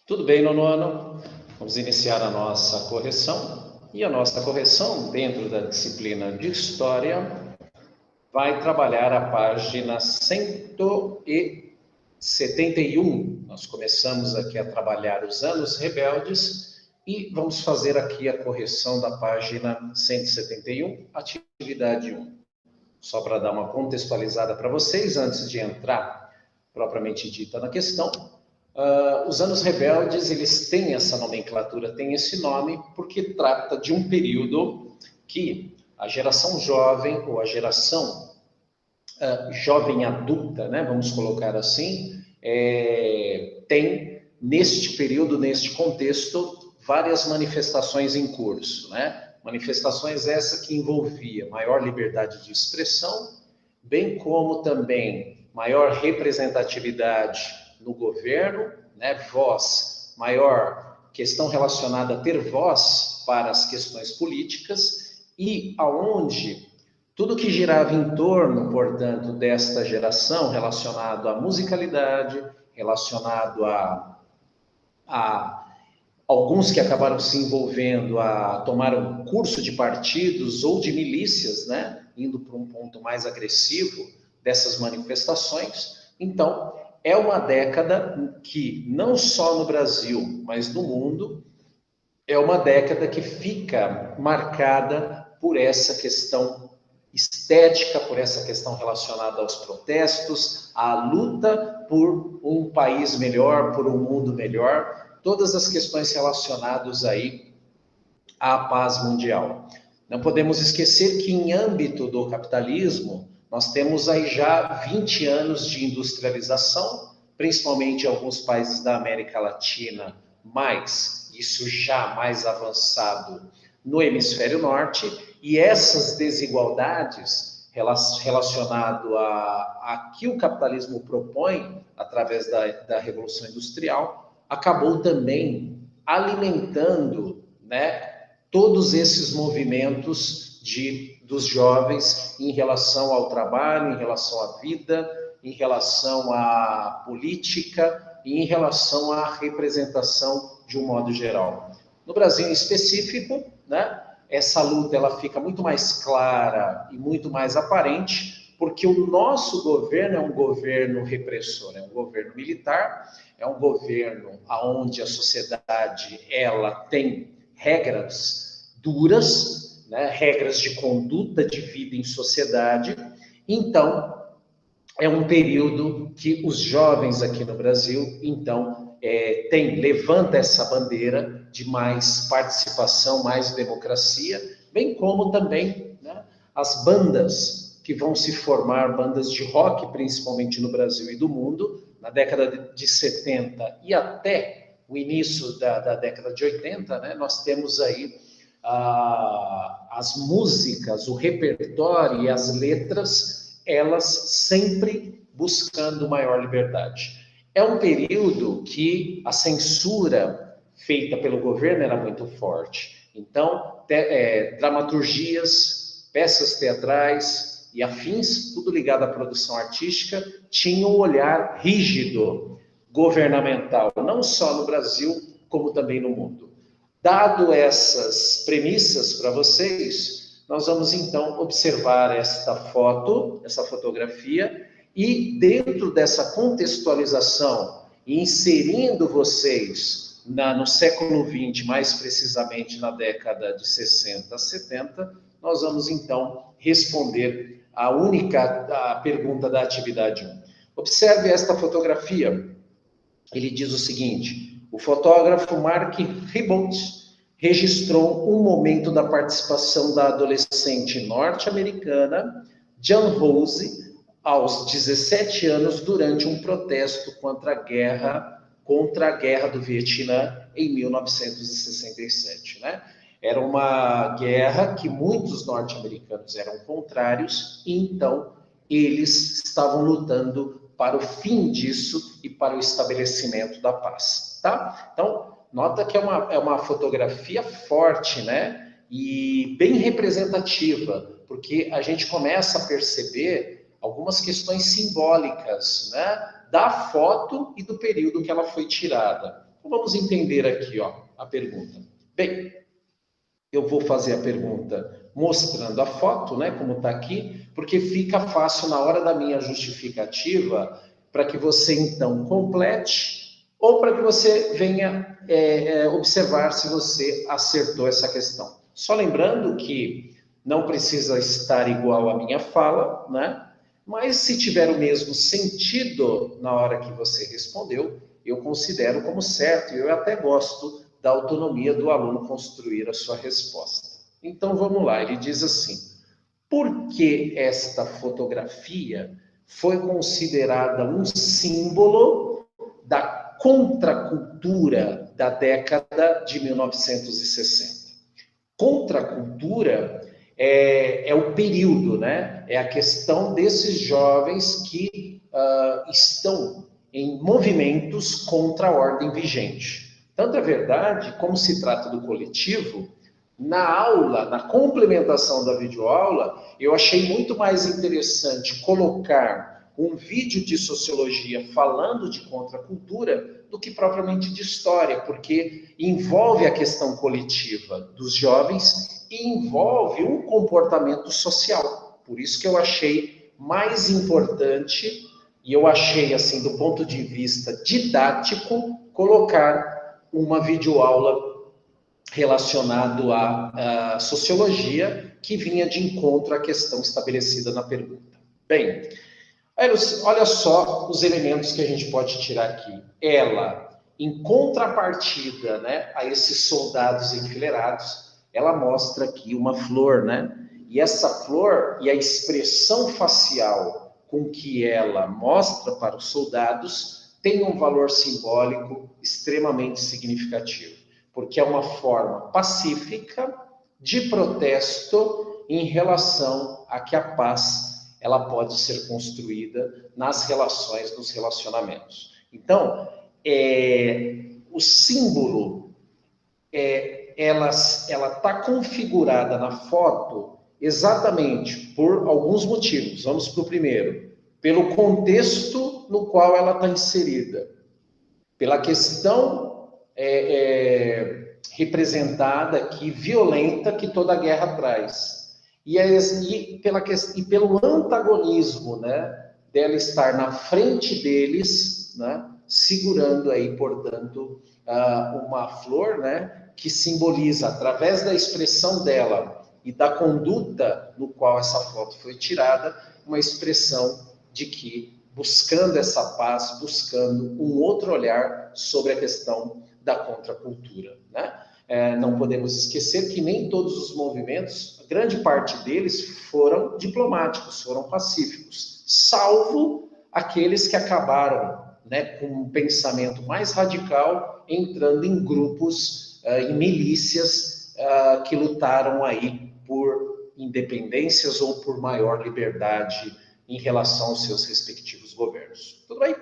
Tudo bem, nono ano? Vamos iniciar a nossa correção. E a nossa correção, dentro da disciplina de História, vai trabalhar a página 171. Nós começamos aqui a trabalhar os anos rebeldes e vamos fazer aqui a correção da página 171, atividade 1. Só para dar uma contextualizada para vocês, antes de entrar propriamente dita na questão, os anos rebeldes, eles têm essa nomenclatura, têm esse nome, porque trata de um período que a geração jovem, ou a geração jovem adulta, né, vamos colocar assim, tem, neste período, neste contexto, várias manifestações em curso, né? Manifestações essa que envolvia maior liberdade de expressão, bem como também maior representatividade no governo, né, voz, maior questão relacionada a ter voz para as questões políticas, e aonde tudo que girava em torno, portanto, desta geração, relacionado à musicalidade, relacionado a alguns que acabaram se envolvendo a tomar um curso de partidos ou de milícias, né, indo para um ponto mais agressivo dessas manifestações. Então, é uma década que, não só no Brasil, mas no mundo, é uma década que fica marcada por essa questão estética, por essa questão relacionada aos protestos, à luta por um país melhor, por um mundo melhor, todas as questões relacionadas aí à paz mundial. Não podemos esquecer que, em âmbito do capitalismo, nós temos aí já 20 anos de industrialização, principalmente em alguns países da América Latina, mas isso já mais avançado no hemisfério norte, e essas desigualdades relacionado a que o capitalismo propõe através da Revolução Industrial, acabou também alimentando, né, todos esses movimentos dos jovens em relação ao trabalho, em relação à vida, em relação à política e em relação à representação de um modo geral. No Brasil em específico, né, essa luta ela fica muito mais clara e muito mais aparente, porque o nosso governo é um governo repressor, é um governo militar, é um governo onde a sociedade ela tem regras duras, né, regras de conduta de vida em sociedade. Então, é um período que os jovens aqui no Brasil, então, levanta essa bandeira de mais participação, mais democracia, bem como também, né, as bandas que vão se formar, bandas de rock, principalmente no Brasil e do mundo, na década de 70 e até o início da década de 80, né, nós temos aí as músicas, o repertório e as letras, elas sempre buscando maior liberdade. É um período que a censura feita pelo governo era muito forte. Então, dramaturgias, peças teatrais e afins, tudo ligado à produção artística, tinham um olhar rígido, governamental, não só no Brasil, como também no mundo. Dado essas premissas para vocês, nós vamos então observar esta foto, essa fotografia, e dentro dessa contextualização, inserindo vocês no século XX, mais precisamente na década de 60 a 70, nós vamos então responder a pergunta da atividade 1. Observe esta fotografia. Ele diz o seguinte: o fotógrafo Mark Ribot registrou um momento da participação da adolescente norte-americana Jan Rose aos 17 anos durante um protesto contra a guerra do Vietnã em 1967, né? Era uma guerra que muitos norte-americanos eram contrários, e então eles estavam lutando para o fim disso e para o estabelecimento da paz, tá? Então, nota que é uma fotografia forte, né? E bem representativa, porque a gente começa a perceber algumas questões simbólicas, né? Da foto e do período que ela foi tirada. Então, vamos entender aqui, ó, a pergunta. Bem, eu vou fazer a pergunta mostrando a foto, né, como está aqui, porque fica fácil na hora da minha justificativa para que você, então, complete ou para que você venha observar se você acertou essa questão. Só lembrando que não precisa estar igual à minha fala, né? Mas se tiver o mesmo sentido na hora que você respondeu, eu considero como certo, e eu até gosto da autonomia do aluno construir a sua resposta. Então vamos lá, ele diz assim: por que esta fotografia foi considerada um símbolo da contracultura da década de 1960? Contracultura é o período, né? É a questão desses jovens que estão em movimentos contra a ordem vigente. Tanto é verdade, como se trata do coletivo, na aula, na complementação da videoaula, eu achei muito mais interessante colocar um vídeo de sociologia falando de contracultura do que propriamente de história, porque envolve a questão coletiva dos jovens e envolve um comportamento social. Por isso que eu achei mais importante, e eu achei, assim, do ponto de vista didático, colocar uma videoaula relacionado à sociologia, que vinha de encontro à questão estabelecida na pergunta. Bem, olha só os elementos que a gente pode tirar aqui. Ela, em contrapartida, né, a esses soldados enfileirados, ela mostra aqui uma flor, né? E essa flor e a expressão facial com que ela mostra para os soldados tem um valor simbólico extremamente significativo, porque é uma forma pacífica de protesto em relação a que a paz ela pode ser construída nas relações, nos relacionamentos. Então, o símbolo, ela está configurada na foto exatamente por alguns motivos. Vamos para o primeiro. Pelo contexto no qual ela está inserida. Pela questão representada aqui, violenta, que toda guerra traz. E pelo antagonismo, né, dela estar na frente deles, né, segurando aí, portanto, uma flor, né, que simboliza, através da expressão dela e da conduta no qual essa foto foi tirada, uma expressão de que buscando essa paz, buscando um outro olhar sobre a questão da contracultura, né? Não podemos esquecer que nem todos os movimentos, grande parte deles foram diplomáticos, foram pacíficos, salvo aqueles que acabaram, né, com um pensamento mais radical, entrando em grupos, em milícias que lutaram aí por independências ou por maior liberdade em relação aos seus respectivos governos. Tudo bem?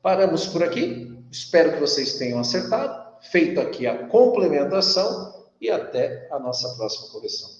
Paramos por aqui. Espero que vocês tenham acertado. Feito aqui a complementação e até a nossa próxima correção.